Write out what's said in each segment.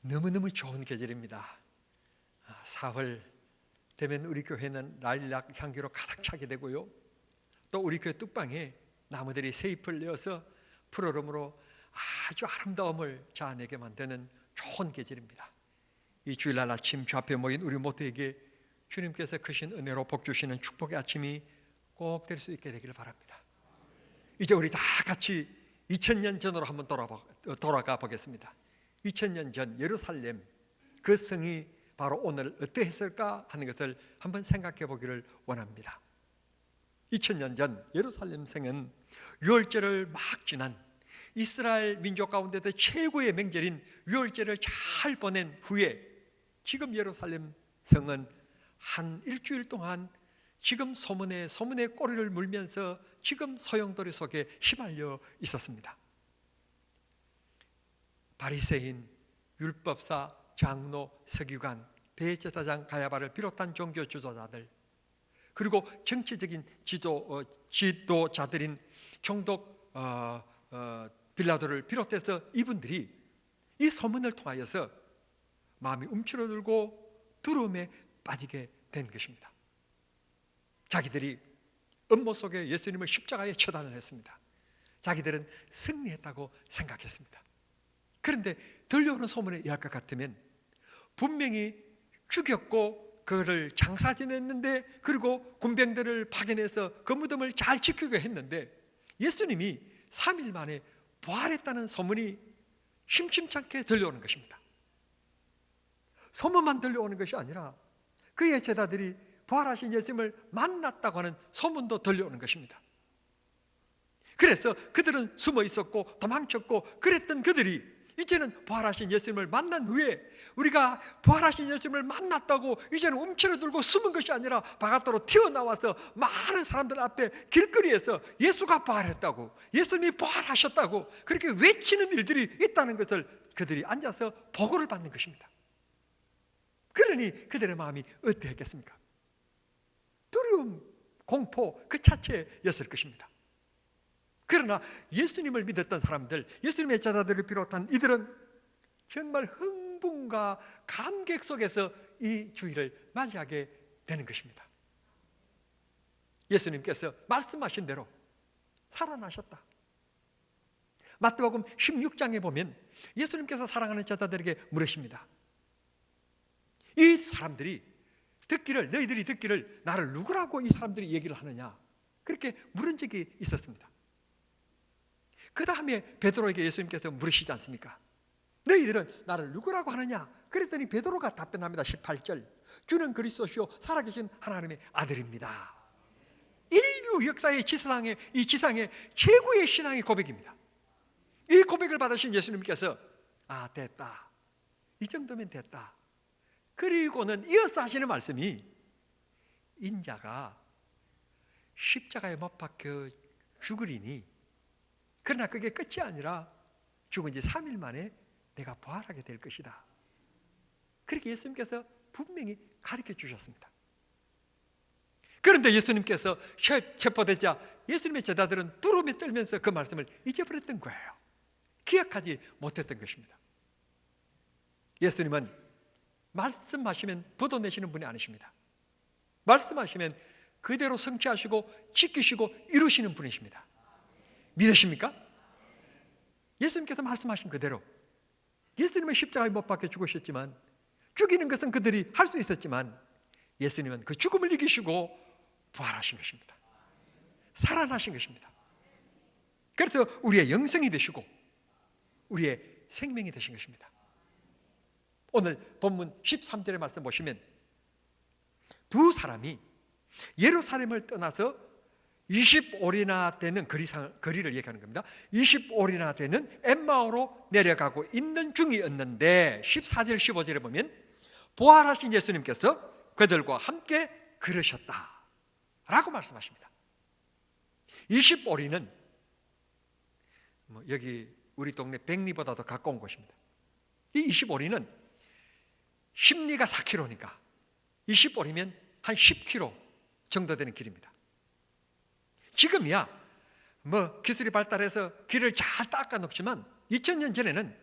너무너무 좋은 계절입니다. 4월 되면 우리 교회는 라일락 향기로 가득 차게 되고요, 또 우리 교회 뚝방에 나무들이 새 잎을 내어서 푸르름으로 아주 아름다움을 자아내게 만드는 좋은 계절입니다. 이 주일날 아침 주 앞에 모인 우리 모두에게 주님께서 크신 은혜로 복 주시는 축복의 아침이 꼭 될 수 있게 되기를 바랍니다. 이제 우리 다 같이 2000년 전으로 한번 돌아가 보겠습니다. 2000년 전 예루살렘, 그 성이 바로 오늘 어떠했을까 하는 것을 한번 생각해 보기를 원합니다. 2000년 전 예루살렘 성은 유월절을 막 지난 이스라엘 민족 가운데서 최고의 명절인 유월절을 잘 보낸 후에 지금 예루살렘 성은 한 일주일 동안 지금 소문에 꼬리를 물면서 지금 소용돌이 속에 휘말려 있었습니다. 바리새인, 율법사, 장로, 서기관, 대제사장 가야바를 비롯한 종교 지도자들, 그리고 정치적인 지도자들인 총독 빌라도를 비롯해서 이분들이 이 소문을 통하여서 마음이 움츠러들고 두려움에 빠지게 된 것입니다. 자기들이 음모 속에 예수님을 십자가에 처단을 했습니다. 자기들은 승리했다고 생각했습니다. 그런데 들려오는 소문에 의할 것 같으면 분명히 죽였고 그를 장사 지냈는데, 그리고 군병들을 파견해서 그 무덤을 잘 지키게 했는데 예수님이 3일 만에 부활했다는 소문이 심심찮게 들려오는 것입니다. 소문만 들려오는 것이 아니라 그의 제자들이 부활하신 예수님을 만났다고 하는 소문도 들려오는 것입니다. 그래서 그들은 숨어 있었고 도망쳤고 그랬던 그들이 이제는 부활하신 예수님을 만난 후에, 우리가 부활하신 예수님을 만났다고 이제는 움츠러들고 숨은 것이 아니라 바깥으로 튀어나와서 많은 사람들 앞에 길거리에서 예수가 부활했다고, 예수님이 부활하셨다고 그렇게 외치는 일들이 있다는 것을 그들이 앉아서 보고를 받는 것입니다. 그러니 그들의 마음이 어떠했겠습니까? 두려움, 공포 그 자체였을 것입니다. 그러나 예수님을 믿었던 사람들, 예수님의 제자들을 비롯한 이들은 정말 흥분과 감격 속에서 이 주일을 맞이하게 되는 것입니다. 예수님께서 말씀하신 대로 살아나셨다. 마태복음 16장에 보면 예수님께서 사랑하는 제자들에게 물으십니다. 이 사람들이 듣기를, 너희들이 듣기를 나를 누구라고 이 사람들이 얘기를 하느냐, 그렇게 물은 적이 있었습니다. 그 다음에 베드로에게 예수님께서 물으시지 않습니까? 너희들은 나를 누구라고 하느냐? 그랬더니 베드로가 답변합니다. 18절, 주는 그리스도시요 살아계신 하나님의 아들입니다. 인류 역사의 이 지상의 최고의 신앙의 고백입니다. 이 고백을 받으신 예수님께서 됐다, 이 정도면 됐다. 그리고는 이어서 하시는 말씀이, 인자가 십자가에 못 박혀 죽으리니, 그러나 그게 끝이 아니라 죽은 지 3일 만에 내가 부활하게 될 것이다. 그렇게 예수님께서 분명히 가르쳐 주셨습니다. 그런데 예수님께서 체포되자 예수님의 제자들은 두려움에 떨면서 그 말씀을 잊어버렸던 거예요. 기억하지 못했던 것입니다. 예수님은 말씀하시면 걷어내시는 분이 아니십니다. 말씀하시면 그대로 성취하시고 지키시고 이루시는 분이십니다. 믿으십니까? 예수님께서 말씀하신 그대로 예수님은 십자가에 못 박혀 죽으셨지만, 죽이는 것은 그들이 할 수 있었지만 예수님은 그 죽음을 이기시고 부활하신 것입니다. 살아나신 것입니다. 그래서 우리의 영생이 되시고 우리의 생명이 되신 것입니다. 오늘 본문 13절의 말씀 보시면 두 사람이 예루살렘을 떠나서 20올이나 되는 거리를 얘기하는 겁니다. 20올이나 되는 엠마오로 내려가고 있는 중이었는데 14절 15절에 보면 부활하신 예수님께서 그들과 함께 걸으셨다 라고 말씀하십니다. 20올이는 여기 우리 동네 백리보다 더 가까운 곳입니다. 이 20올이는 심리가 4km니까 20올이면 한 10km 정도 되는 길입니다. 지금이야 기술이 발달해서 길을 잘 닦아 놓지만 2000년 전에는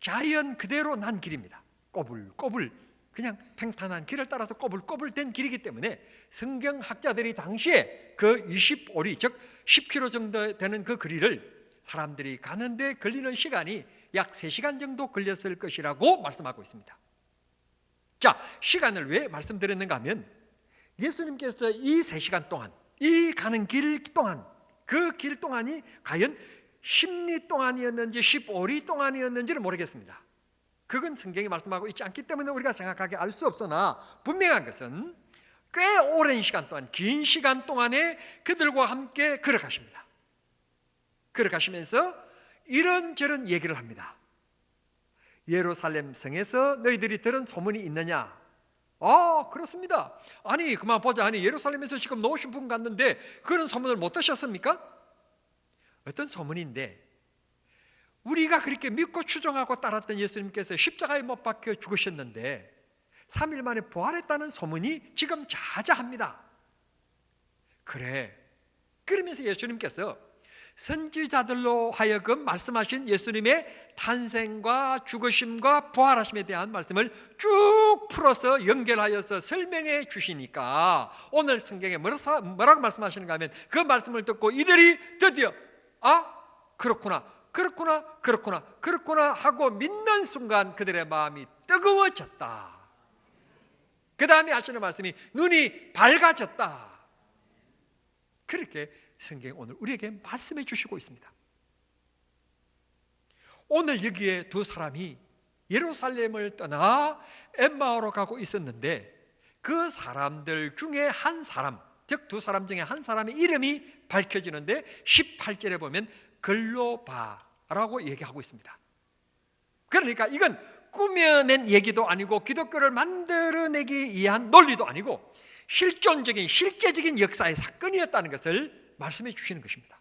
자연 그대로 난 길입니다. 꼬불꼬불 그냥 평탄한 길을 따라서 꼬불꼬불 된 길이기 때문에 성경학자들이 당시에 그 20오리 즉 10km 정도 되는 그 거리를 사람들이 가는데 걸리는 시간이 약 3시간 정도 걸렸을 것이라고 말씀하고 있습니다. 자, 시간을 왜 말씀드렸는가 하면 예수님께서 이 3시간 동안, 이 가는 길 동안, 그 길 동안이 과연 10리 동안이었는지 15리 동안이었는지를 모르겠습니다. 그건 성경이 말씀하고 있지 않기 때문에 우리가 정확하게 알 수 없으나 분명한 것은 꽤 오랜 시간 동안, 긴 시간 동안에 그들과 함께 걸어가십니다. 걸어가시면서 이런저런 얘기를 합니다. 예루살렘 성에서 너희들이 들은 소문이 있느냐? 그렇습니다. 아니 그만 보자. 아니 예루살렘에서 지금 놓으신 분 갔는데 그런 소문을 못 듣셨습니까? 어떤 소문인데 우리가 그렇게 믿고 추종하고 따랐던 예수님께서 십자가에 못 박혀 죽으셨는데 3일 만에 부활했다는 소문이 지금 자자합니다. 그래. 그러면서 예수님께서 선지자들로 하여금 말씀하신 예수님의 탄생과 죽으심과 부활하심에 대한 말씀을 쭉 풀어서 연결하여서 설명해 주시니까 오늘 성경에 뭐라고 말씀하시는가 하면 그 말씀을 듣고 이들이 드디어 그렇구나 하고 믿는 순간 그들의 마음이 뜨거워졌다. 그 다음에 하시는 말씀이 눈이 밝아졌다. 그렇게 성경이 오늘 우리에게 말씀해 주시고 있습니다. 오늘 여기에 두 사람이 예루살렘을 떠나 엠마오로 가고 있었는데 그 사람들 중에 한 사람, 즉 두 사람 중에 한 사람의 이름이 밝혀지는데 18절에 보면 글로바라고 얘기하고 있습니다. 그러니까 이건 꾸며낸 얘기도 아니고 기독교를 만들어내기 위한 논리도 아니고 실제적인 역사의 사건이었다는 것을 말씀해 주시는 것입니다.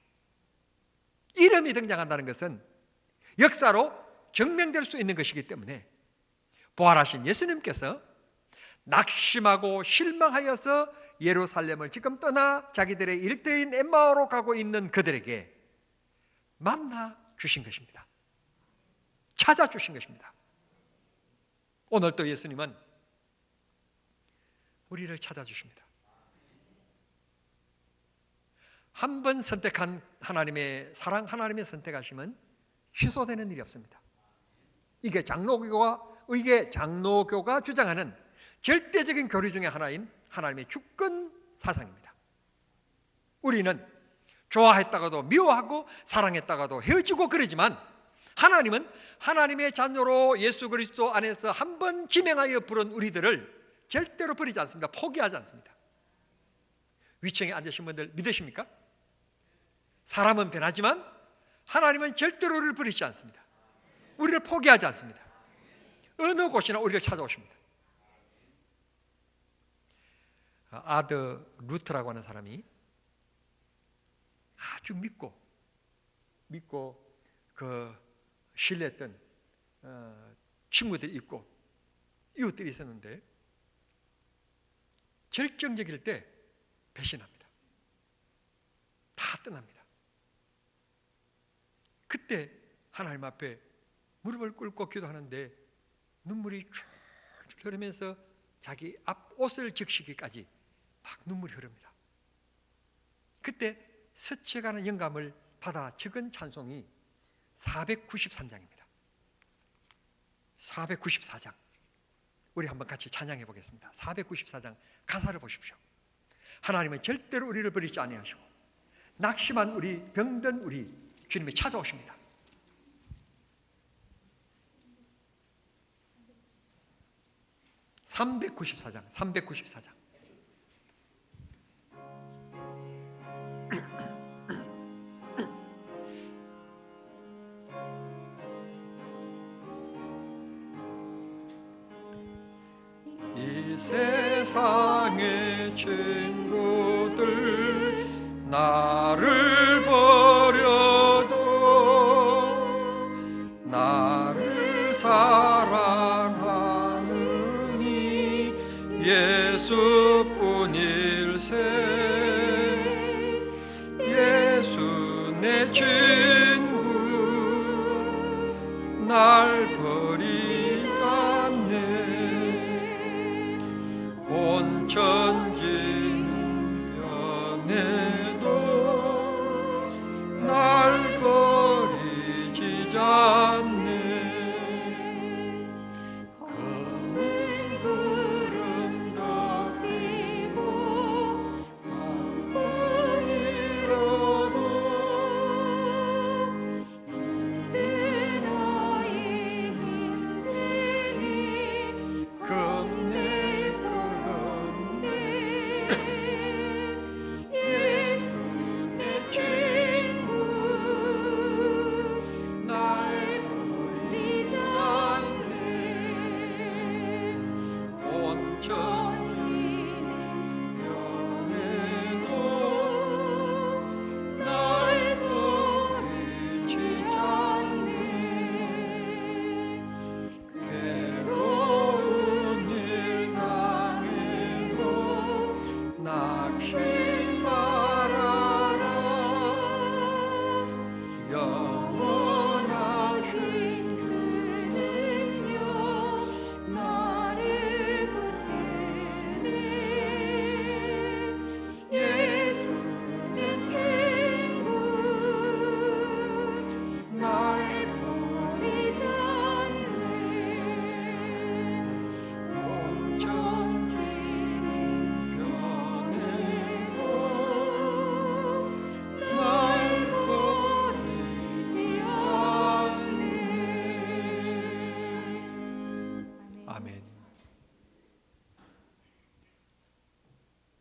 이름이 등장한다는 것은 역사로 증명될 수 있는 것이기 때문에 부활하신 예수님께서 낙심하고 실망하여서 예루살렘을 지금 떠나 자기들의 일대인 엠마오로 가고 있는 그들에게 만나 주신 것입니다. 찾아주신 것입니다. 오늘 또 예수님은 우리를 찾아주십니다. 한 번 선택한 하나님의 사랑, 하나님의 선택하심은 취소되는 일이 없습니다. 이게 장로교가 주장하는 절대적인 교리 중에 하나인 하나님의 주권 사상입니다. 우리는 좋아했다가도 미워하고 사랑했다가도 헤어지고 그러지만 하나님은 하나님의 자녀로 예수 그리스도 안에서 한 번 지명하여 부른 우리들을 절대로 버리지 않습니다. 포기하지 않습니다. 위층에 앉으신 분들 믿으십니까? 사람은 변하지만 하나님은 절대로 우리를 버리지 않습니다. 우리를 포기하지 않습니다. 어느 곳이나 우리를 찾아오십니다. 아더 루트라고 하는 사람이 아주 믿고 그 신뢰했던 친구들이 있고 이웃들이 있었는데 결정적일 때 배신합니다. 다 떠납니다. 그때 하나님 앞에 무릎을 꿇고 기도하는데 눈물이 쭉 흐르면서 자기 앞 옷을 적시기까지 막 눈물이 흐릅니다. 그때 스쳐가는 영감을 받아 적은 찬송이 493장입니다. 494장. 우리 한번 같이 찬양해 보겠습니다. 494장 가사를 보십시오. 하나님은 절대로 우리를 버리지 아니하시고 낙심한 우리, 병든 우리 주님이 찾아오십니다. (394장) 이 세상의 친구들 나를 버려도 나를 사랑하느니 예수뿐일세. 예수 내 친구 날 버려도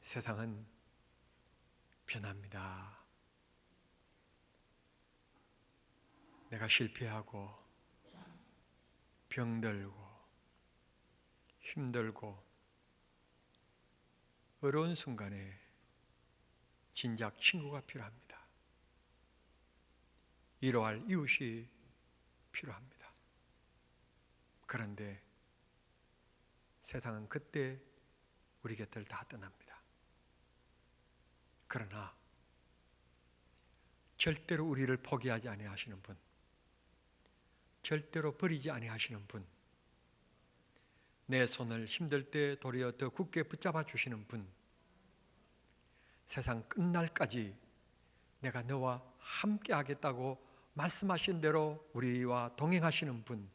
세상은 변합니다. 내가 실패하고 병들고 힘들고 어려운 순간에 진작 친구가 필요합니다. 위로할 이웃이 필요합니다. 그런데 세상은 그때 우리 곁을 다 떠납니다. 그러나 절대로 우리를 포기하지 아니하시는 분, 절대로 버리지 아니하시는 분, 내 손을 힘들 때 도리어 더 굳게 붙잡아 주시는 분, 세상 끝날까지 내가 너와 함께 하겠다고 말씀하신 대로 우리와 동행하시는 분,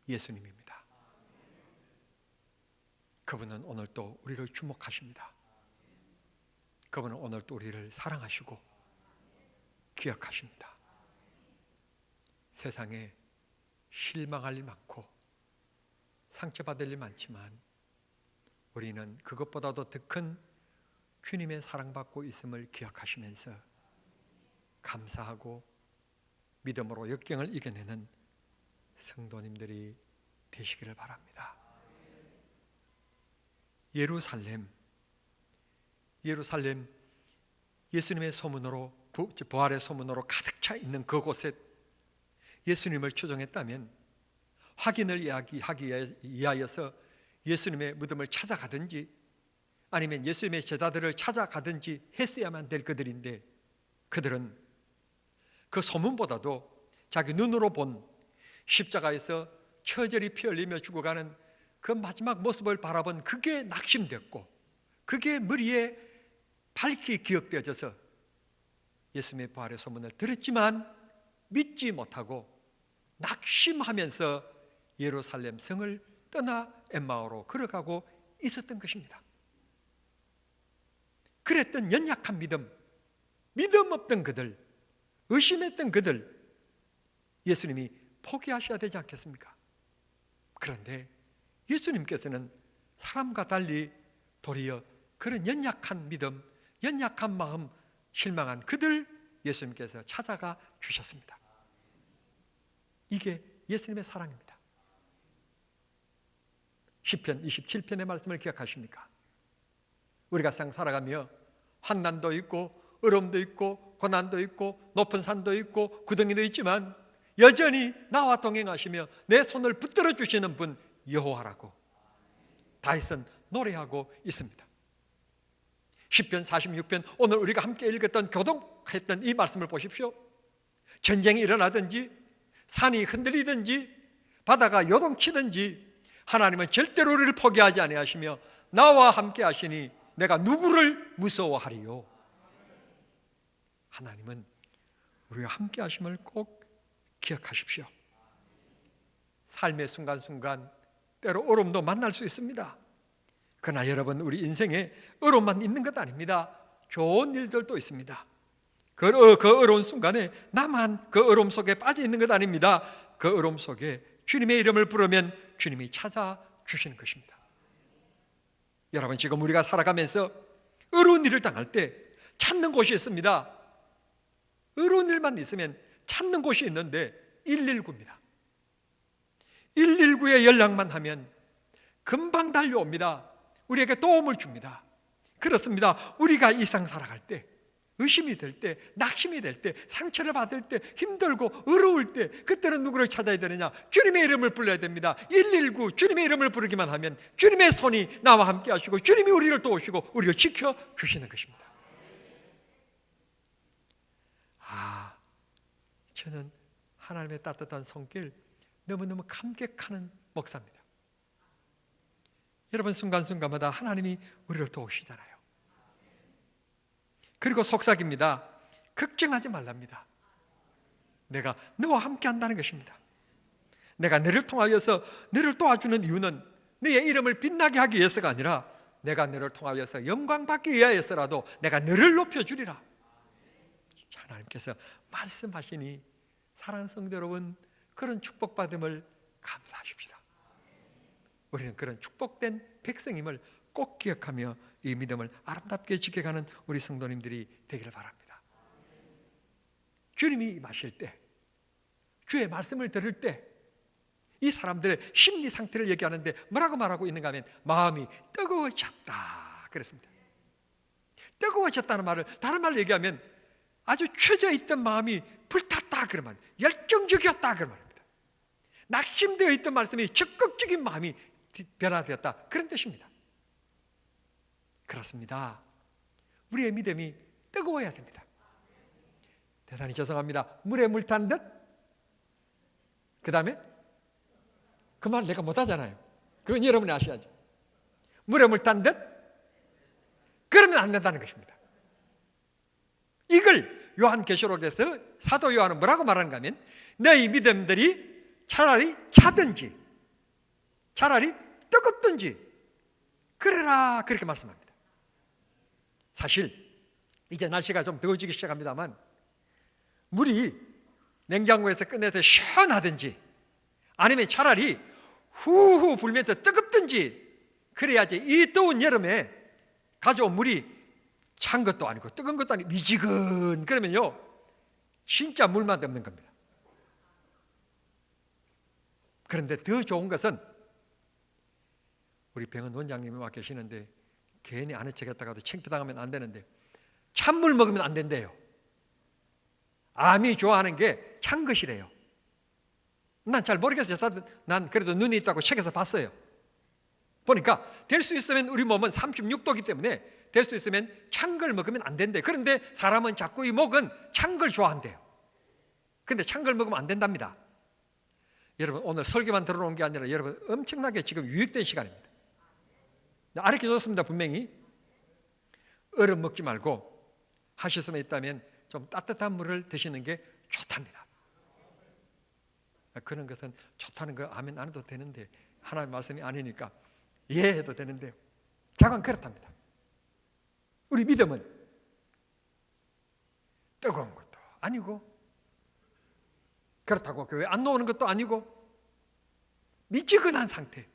예수님입니다. 그분은 오늘 또 우리를 주목하십니다. 그분은 오늘 또 우리를 사랑하시고 기억하십니다. 세상에 실망할 일 많고 상처받을 일 많지만 우리는 그것보다도 더 큰 주님의 사랑받고 있음을 기억하시면서 감사하고 믿음으로 역경을 이겨내는 성도님들이 되시기를 바랍니다. 예루살렘, 예수님의 소문으로, 부활의 소문으로 가득 차 있는 그곳에 예수님을 추종했다면 확인을 하기 위하여서 예수님의 무덤을 찾아가든지 아니면 예수님의 제자들을 찾아가든지 했어야만 될 그들인데, 그들은 그 소문보다도 자기 눈으로 본 십자가에서 처절히 피 흘리며 죽어가는 그 마지막 모습을 바라본 그게 낙심됐고, 그게 머리에 밝히 기억되어져서 예수님의 부활의 소문을 들었지만 믿지 못하고 낙심하면서 예루살렘 성을 떠나 엠마오로 걸어가고 있었던 것입니다. 그랬던 연약한 믿음 없던 그들, 의심했던 그들, 예수님이 포기하셔야 되지 않겠습니까? 그런데 예수님께서는 사람과 달리 도리어 그런 연약한 믿음, 연약한 마음, 실망한 그들 예수님께서 찾아가 주셨습니다. 이게 예수님의 사랑입니다. 시편 27편의 말씀을 기억하십니까? 우리가 세상 살아가며 환난도 있고 어려움도 있고 고난도 있고 높은 산도 있고 구덩이도 있지만 여전히 나와 동행하시며 내 손을 붙들어 주시는 분 여호와라고 다윗은 노래하고 있습니다. 시편 46편, 오늘 우리가 함께 읽었던 교독했던 이 말씀을 보십시오. 전쟁이 일어나든지 산이 흔들리든지 바다가 요동치든지 하나님은 절대로 우리를 포기하지 아니하시며 나와 함께 하시니 내가 누구를 무서워하리요. 하나님은 우리와 함께 하심을 꼭 기억하십시오. 삶의 순간순간 때로 어려움도 만날 수 있습니다. 그러나 여러분, 우리 인생에 어려움만 있는 것 아닙니다. 좋은 일들도 있습니다. 그 어려운 순간에 나만 그 어려움 속에 빠져 있는 것 아닙니다. 그 어려움 속에 주님의 이름을 부르면 주님이 찾아주시는 것입니다. 여러분, 지금 우리가 살아가면서 어려운 일을 당할 때 찾는 곳이 있습니다. 어려운 일만 있으면 찾는 곳이 있는데 119입니다. 119에 연락만 하면 금방 달려옵니다. 우리에게 도움을 줍니다. 그렇습니다. 우리가 일상 살아갈 때, 의심이 될 때, 낙심이 될 때, 상처를 받을 때, 힘들고 어려울 때, 그때는 누구를 찾아야 되느냐? 주님의 이름을 불러야 됩니다. 119, 주님의 이름을 부르기만 하면 주님의 손이 나와 함께 하시고 주님이 우리를 도우시고 우리를 지켜주시는 것입니다. 저는 하나님의 따뜻한 손길 너무너무 감격하는 목사입니다. 여러분, 순간순간마다 하나님이 우리를 도우시잖아요. 그리고 속삭입니다. 걱정하지 말랍니다. 내가 너와 함께 한다는 것입니다. 내가 너를 통하여서 너를 도와주는 이유는 너의 이름을 빛나게 하기 위해서가 아니라 내가 너를 통하여서 영광 받기 위하여서라도 내가 너를 높여주리라. 하나님께서 말씀하시니 사랑하는 성도 여러분, 그런 축복받음을 감사하십시다. 우리는 그런 축복된 백성임을 꼭 기억하며 이 믿음을 아름답게 지켜가는 우리 성도님들이 되기를 바랍니다. 주님이 임하실 때, 주의 말씀을 들을 때 이 사람들의 심리 상태를 얘기하는데 뭐라고 말하고 있는가 하면 마음이 뜨거워졌다 그랬습니다. 뜨거워졌다는 말을 다른 말로 얘기하면 아주 처져 있던 마음이 불탔다 그러면 열정적이었다 그런 말입니다. 낙심되어 있던 말씀이 적극적인 마음이 변화되었다 그런 뜻입니다. 그렇습니다. 우리의 믿음이 뜨거워야 됩니다. 대단히 죄송합니다. 물에 물 탄 듯? 그 다음에 그 말 내가 못하잖아요. 그건 여러분이 아셔야죠. 물에 물 탄 듯? 그러면 안 된다는 것입니다. 이걸 요한계시록에서 사도 요한은 뭐라고 말하는가 하면 너희 믿음들이 차라리 차든지 차라리 뜨겁든지 그래라 그렇게 말씀합니다. 사실 이제 날씨가 좀 더워지기 시작합니다만 물이 냉장고에서 꺼내서 시원하든지 아니면 차라리 후후 불면서 뜨겁든지 그래야지 이 더운 여름에 가져온 물이 찬 것도 아니고 뜨거운 것도 아니고 미지근 그러면요 진짜 물만 없는 겁니다. 그런데 더 좋은 것은 우리 병원 원장님이 와 계시는데 괜히 아는 척했다가도 창피당하면 안 되는데 찬물 먹으면 안 된대요. 암이 좋아하는 게 찬 것이래요. 난 잘 모르겠어요. 난 그래도 눈이 있다고 책에서 봤어요. 보니까 될 수 있으면 우리 몸은 36도이기 때문에 될 수 있으면 찬 걸 먹으면 안 된대. 그런데 사람은 자꾸 이 목은 찬 걸 좋아한대요. 그런데 찬 걸 먹으면 안 된답니다. 여러분 오늘 설교만 들어놓은 게 아니라 여러분 엄청나게 지금 유익된 시간입니다. 알려줬습니다. 분명히 얼음 먹지 말고 하실 수만 있다면 좀 따뜻한 물을 드시는 게 좋답니다. 그런 것은 좋다는 거 아멘 안 해도 되는데 하나님 말씀이 아니니까 이해해도 되는데요. 자관 그렇답니다. 우리 믿음은 뜨거운 것도 아니고 그렇다고 교회 안 나오는 것도 아니고 미지근한 상태,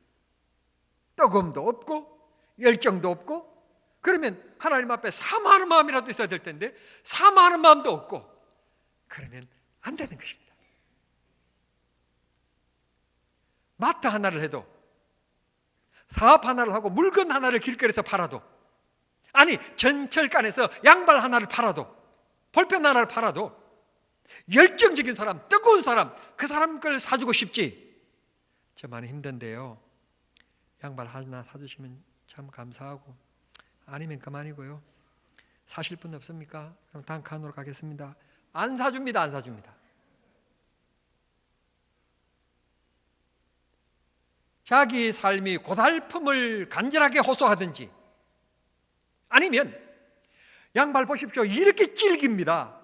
뜨거움도 없고 열정도 없고 그러면 하나님 앞에 사모하는 마음이라도 있어야 될 텐데 사모하는 마음도 없고 그러면 안 되는 것입니다. 마트 하나를 해도 사업 하나를 하고 물건 하나를 길거리에서 팔아도 아니 전철간에서 양발 하나를 팔아도 볼펜 하나를 팔아도 열정적인 사람, 뜨거운 사람 그 사람 걸 사주고 싶지 저 많이 힘든데요 양발 하나 사주시면 참 감사하고 아니면 그만이고요 사실 분 없습니까? 그럼 다음 칸으로 가겠습니다. 안 사줍니다. 안 사줍니다. 자기 삶이 고달픔을 간절하게 호소하든지 아니면 양발 보십시오. 이렇게 질깁니다.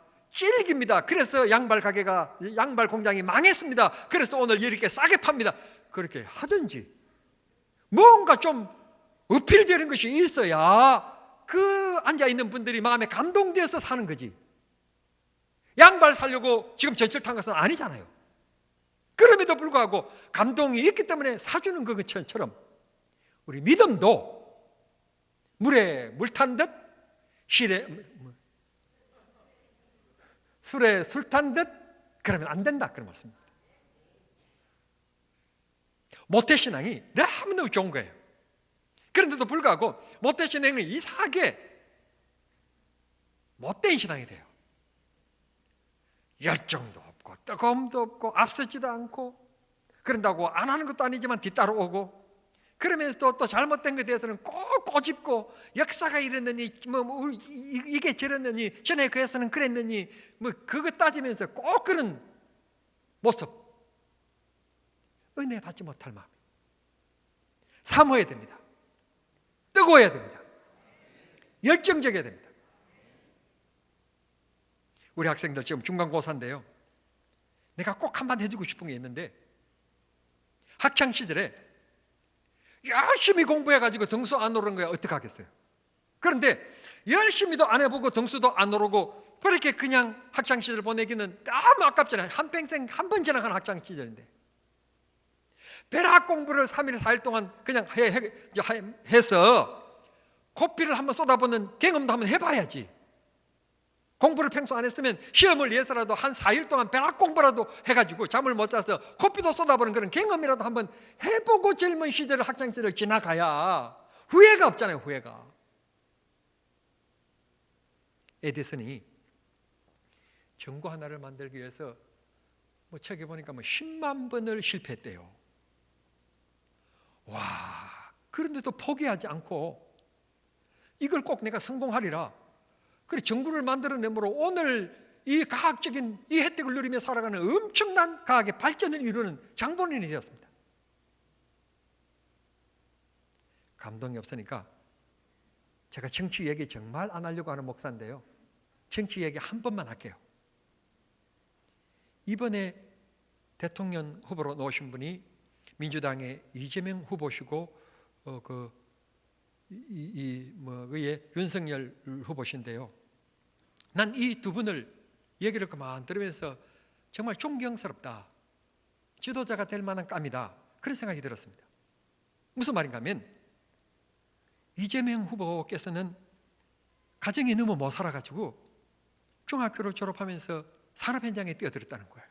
그래서 양발 가게가 양발 공장이 망했습니다. 그래서 오늘 이렇게 싸게 팝니다. 그렇게 하든지 뭔가 좀 어필되는 것이 있어야 그 앉아있는 분들이 마음에 감동되어서 사는 거지. 양발 사려고 지금 전철 탄 것은 아니잖아요. 그럼에도 불구하고 감동이 있기 때문에 사주는 것처럼 우리 믿음도 물에 물 탄 듯 술에 술 탄 듯 그러면 안 된다 그런 말씀입니다. 모태신앙이 너무너무 좋은 거예요. 그런데도 불구하고 모태신앙은 이상하게 못된 신앙이 돼요. 열정도 없고 뜨거움도 없고 앞서지도 않고 그런다고 안 하는 것도 아니지만 뒤따라 오고 그러면서 또 잘못된 것에 대해서는 꼭 꼬집고 역사가 이랬느니 이게 저랬느니 전에 그에서는 그랬느니 그거 따지면서 꼭 그런 모습 은혜 받지 못할 마음 사모해야 됩니다. 뜨거워야 됩니다. 열정적이어야 됩니다. 우리 학생들 지금 중간고사인데요. 내가 꼭 한마디 해주고 싶은 게 있는데 학창시절에 열심히 공부해가지고 등수 안 오르는 거야 어떻게 하겠어요? 그런데 열심히도 안 해보고 등수도 안 오르고 그렇게 그냥 학창시절 보내기는 너무 아깝잖아요. 한평생 한 번 지나간 학창시절인데 벼락 공부를 3일 4일 동안 그냥 해서 고삐를 한번 쏟아보는 경험도 한번 해봐야지. 공부를 평소 안 했으면 시험을 위해서라도 한 4일 동안 벼락 공부라도 해가지고 잠을 못 자서 고삐도 쏟아보는 그런 경험이라도 한번 해보고 젊은 시절을 학창시절을 지나가야 후회가 없잖아요. 후회가. 에디슨이 전구 하나를 만들기 위해서 뭐 책에 보니까 10만 번을 실패했대요. 와, 그런데도 포기하지 않고 이걸 꼭 내가 성공하리라. 그래 전구를 만들어내므로 오늘 이 과학적인 이 혜택을 누리며 살아가는 엄청난 과학의 발전을 이루는 장본인이 되었습니다. 감동이 없으니까 제가 정치 얘기 정말 안 하려고 하는 목사인데요, 정치 얘기 한 번만 할게요. 이번에 대통령 후보로 나오신 분이 민주당의 이재명 후보시고 의회 윤석열 후보신데요, 난 이 두 분을 얘기를 그만 들으면서 정말 존경스럽다, 지도자가 될 만한 감이다, 그런 생각이 들었습니다. 무슨 말인가 하면 이재명 후보께서는 가정이 너무 못 살아가지고 중학교를 졸업하면서 산업 현장에 뛰어들었다는 거예요.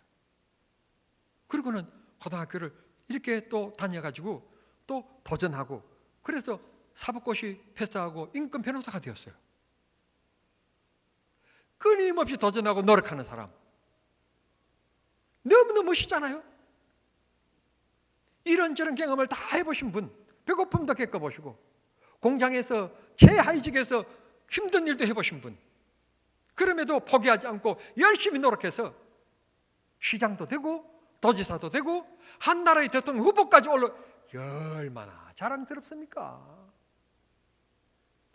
그리고는 고등학교를 이렇게 또 다녀가지고 또 도전하고, 그래서 사법고시 패스하고 인권 변호사가 되었어요. 끊임없이 도전하고 노력하는 사람, 너무너무 멋있잖아요. 이런저런 경험을 다 해보신 분, 배고픔도 겪어보시고 공장에서 최하위직에서 힘든 일도 해보신 분, 그럼에도 포기하지 않고 열심히 노력해서 시장도 되고 도지사도 되고 한 나라의 대통령 후보까지 올라, 얼마나 자랑스럽습니까?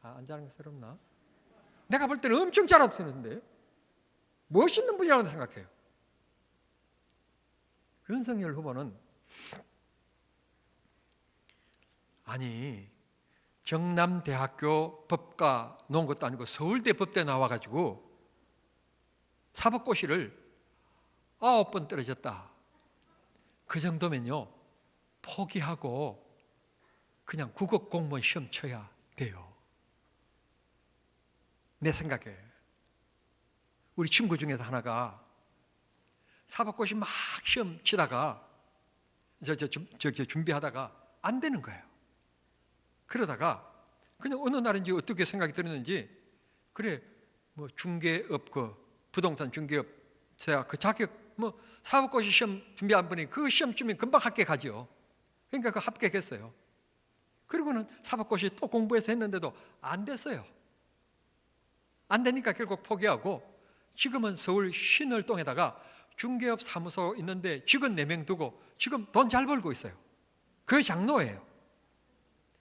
안 자랑스럽나? 내가 볼 때는 엄청 자랑스러운데 멋있는 분이라고 생각해요. 윤석열 후보는 아니 경남대학교 법과 나온 것도 아니고 서울대 법대 나와가지고 사법고시를 9번 떨어졌다. 그 정도면요 포기하고 그냥 국어공무원 시험 쳐야 돼요. 내 생각에 우리 친구 중에서 하나가 사법고시 막 시험 치다가 준비하다가 안 되는 거예요. 그러다가 그냥 어느 날인지 어떻게 생각이 들었는지, 그래 뭐 중개업 부동산 중개업 제가 그 자격 사법고시 시험 준비한 분이 그 시험쯤에 금방 합격하죠. 그러니까 그 합격했어요. 그리고는 사법고시 또 공부해서 했는데도 안 됐어요. 안 되니까 결국 포기하고 지금은 서울 신월동에다가 중개업 사무소 있는데 직원 4명 두고 지금 돈 잘 벌고 있어요. 그 장로예요.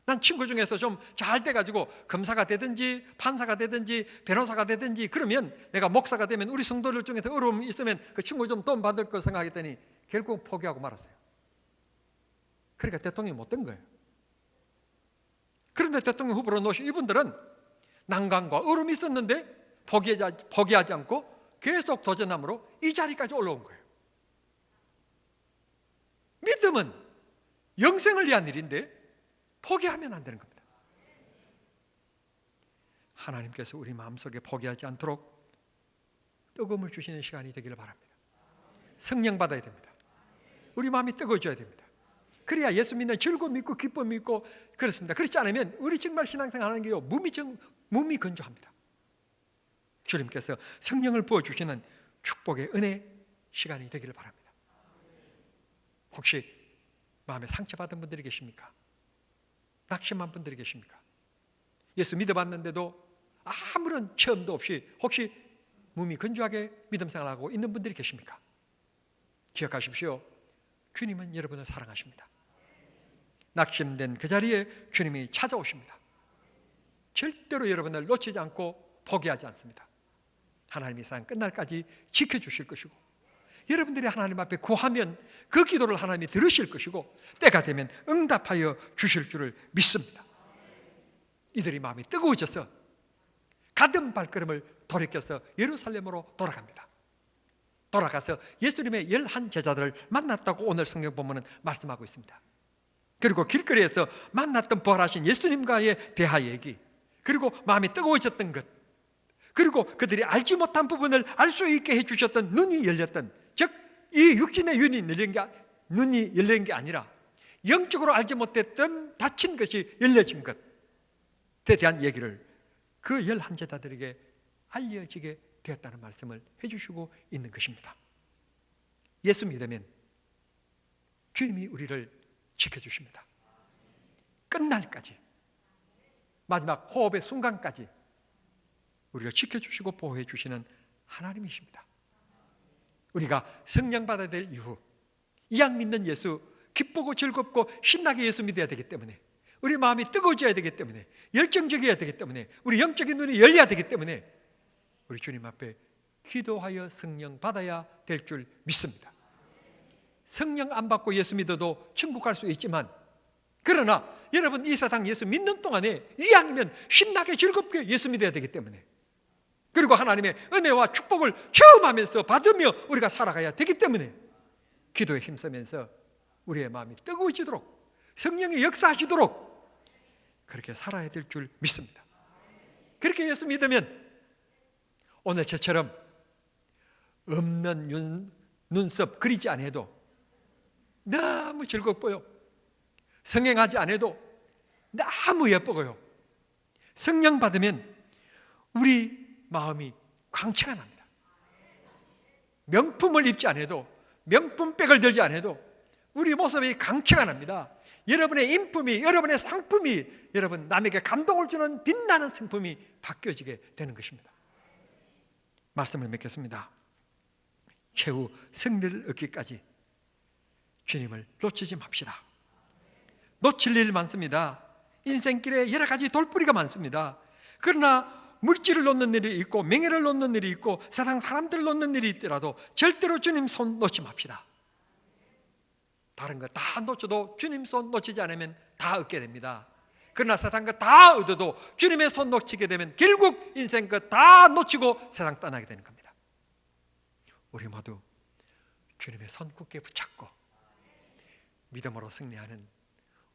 난 친구 중에서 좀 잘 돼가지고 검사가 되든지 판사가 되든지 변호사가 되든지 그러면 내가 목사가 되면 우리 성도들 중에서 어려움이 있으면 그 친구 좀 돈 받을 걸 생각했더니 결국 포기하고 말았어요. 그러니까 대통령이 못 된 거예요. 그런데 대통령 후보로 놓으신 이분들은 난관과 어려움이 있었는데 포기하지 않고 계속 도전함으로 이 자리까지 올라온 거예요. 믿음은 영생을 위한 일인데 포기하면 안 되는 겁니다. 하나님께서 우리 마음속에 포기하지 않도록 뜨거움을 주시는 시간이 되기를 바랍니다. 성령 받아야 됩니다. 우리 마음이 뜨거워져야 됩니다. 그래야 예수 믿는 즐거움이 있고 기쁨이 있고 그렇습니다. 그렇지 않으면 우리 정말 신앙생활 하는 게요 몸이 건조합니다. 주님께서 성령을 부어주시는 축복의 은혜 시간이 되기를 바랍니다. 혹시 마음에 상처받은 분들이 계십니까? 낙심한 분들이 계십니까? 예수 믿어봤는데도 아무런 체험도 없이 혹시 몸이 건조하게 믿음 생활하고 있는 분들이 계십니까? 기억하십시오. 주님은 여러분을 사랑하십니다. 낙심된 그 자리에 주님이 찾아오십니다. 절대로 여러분을 놓치지 않고 포기하지 않습니다. 하나님이 세상 끝날까지 지켜주실 것이고 여러분들이 하나님 앞에 구하면 그 기도를 하나님이 들으실 것이고 때가 되면 응답하여 주실 줄을 믿습니다. 이들이 마음이 뜨거워져서 가던 발걸음을 돌이켜서 예루살렘으로 돌아갑니다. 돌아가서 예수님의 11 제자들을 만났다고 오늘 성경 본문은 말씀하고 있습니다. 그리고 길거리에서 만났던 부활하신 예수님과의 대화 얘기, 그리고 마음이 뜨거워졌던 것, 그리고 그들이 알지 못한 부분을 알 수 있게 해주셨던 눈이 열렸던, 즉 이 육신의 눈이 열린 게 아니라 영적으로 알지 못했던 닫힌 것이 열려진 것에 대한 얘기를 그 11제자들에게 알려지게 되었다는 말씀을 해주시고 있는 것입니다. 예수 믿으면 주님이 우리를 지켜주십니다. 끝날까지, 마지막 호흡의 순간까지 우리를 지켜주시고 보호해 주시는 하나님이십니다. 우리가 성령 받아야 될 이후 이양 믿는 예수, 기쁘고 즐겁고 신나게 예수 믿어야 되기 때문에, 우리 마음이 뜨거워져야 되기 때문에, 열정적이어야 되기 때문에, 우리 영적인 눈이 열려야 되기 때문에 우리 주님 앞에 기도하여 성령 받아야 될 줄 믿습니다. 성령 안 받고 예수 믿어도 천국 갈 수 있지만, 그러나 여러분 이 세상 예수 믿는 동안에 이왕이면 신나게 즐겁게 예수 믿어야 되기 때문에, 그리고 하나님의 은혜와 축복을 체험하면서 받으며 우리가 살아가야 되기 때문에 기도에 힘쓰면서 우리의 마음이 뜨거워지도록, 성령이 역사하시도록 그렇게 살아야 될 줄 믿습니다. 그렇게 예수 믿으면 오늘 저처럼 없는 눈썹 그리지 않아도 너무 즐겁고요, 성행하지 않아도 너무 예쁘고요, 성령 받으면 우리 마음이 광채가 납니다. 명품을 입지 않아도, 명품백을 들지 않아도 우리 모습이 광채가 납니다. 여러분의 인품이, 여러분의 상품이 여러분 남에게 감동을 주는 빛나는 상품이 바뀌어지게 되는 것입니다. 말씀을 맺겠습니다. 최후 승리를 얻기까지 주님을 놓치지 맙시다. 놓칠 일 많습니다. 인생길에 여러 가지 돌뿌리가 많습니다. 그러나 물질을 놓는 일이 있고, 명예를 놓는 일이 있고, 세상 사람들을 놓는 일이 있더라도 절대로 주님 손 놓지 맙시다. 다른 거 다 놓쳐도 주님 손 놓치지 않으면 다 얻게 됩니다. 그러나 세상 거 다 얻어도 주님의 손 놓치게 되면 결국 인생 거 다 놓치고 세상 떠나게 되는 겁니다. 우리 모두 주님의 손 굳게 붙잡고 믿음으로 승리하는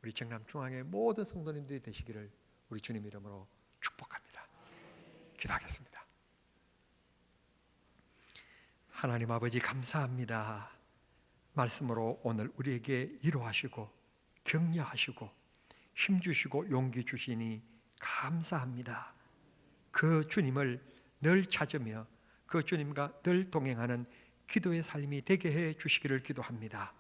우리 정남중앙의 모든 성도님들이 되시기를 우리 주님 이름으로 축복합니다. 기도하겠습니다. 하나님 아버지 감사합니다. 말씀으로 오늘 우리에게 위로하시고 격려하시고 힘주시고 용기 주시니 감사합니다. 그 주님을 늘 찾으며 그 주님과 늘 동행하는 기도의 삶이 되게 해 주시기를 기도합니다.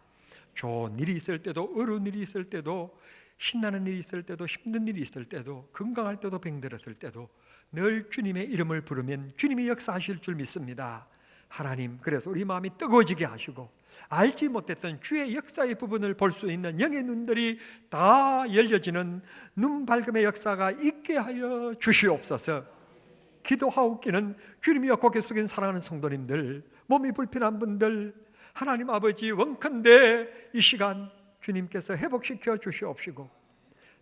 좋은 일이 있을 때도, 어려운 일이 있을 때도, 신나는 일이 있을 때도, 힘든 일이 있을 때도, 건강할 때도, 병들었을 때도 늘 주님의 이름을 부르면 주님이 역사하실 줄 믿습니다. 하나님, 그래서 우리 마음이 뜨거워지게 하시고 알지 못했던 주의 역사의 부분을 볼 수 있는 영의 눈들이 다 열려지는 눈 밝음의 역사가 있게 하여 주시옵소서. 기도하옵기는 주님이여 고개 숙인 사랑하는 성도님들, 몸이 불편한 분들, 하나님 아버지 원컨대 이 시간 주님께서 회복시켜 주시옵시고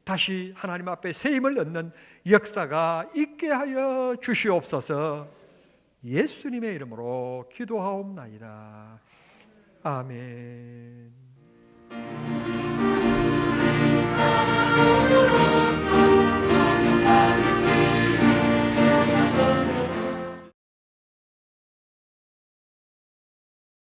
다시 하나님 앞에 새 힘을 얻는 역사가 있게 하여 주시옵소서. 예수님의 이름으로 기도하옵나이다. 아멘.